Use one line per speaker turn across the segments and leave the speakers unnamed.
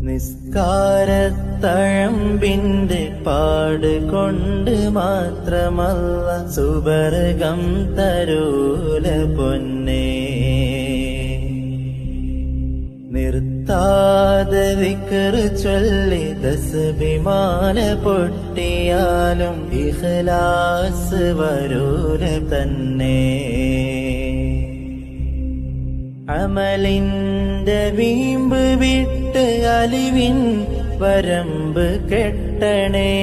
നിസ്കാരത്തഴമ്പിന്റെ പാട് കൊണ്ട് മാത്രമല്ല സുബർഗം തരൂല പൊന്നേ. നിർത്താതെ ദിക്റ് ചൊല്ലി തസ്ബീഹ് പൊട്ടിയാലും ഇഖ്ലാസ് വരൂല തന്നെ. അമലിന്റെ വീമ്പ് വിട്ട് അലിവിൻ വരമ്പ് കെട്ടണേ.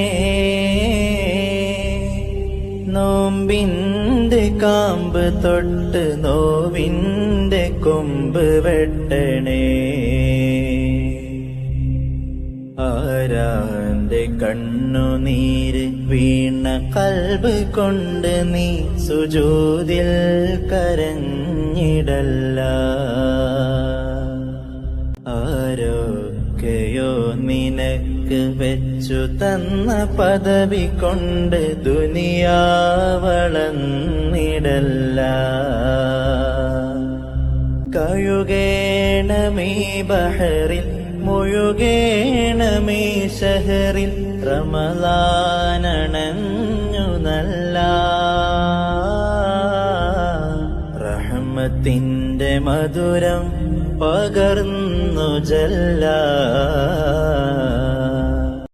നോമ്പിന്റെ കാമ്പ് തൊട്ട് നോവിന്റെ കൊമ്പ് വെട്ടണേ. ആരാന്റെ കണ്ണുനീര് വീണ കൽബ് കൊണ്ട് നീ സുജൂദിൽ കരഞ്ഞിടല്ല. ആരൊക്കെയോ നിനക്ക് വെച്ചു തന്ന പദവി കൊണ്ട് ദുനിയാവളന്നിടല്ല. കഴുകേണമീ ബഹറിൽ മുഴുകേണമീ ശഹറിൽ റമളാനണഞ്ഞു നല്ല. റഹ്മത്തിന്റെ മധുരം പകർന്നു ജല്ല.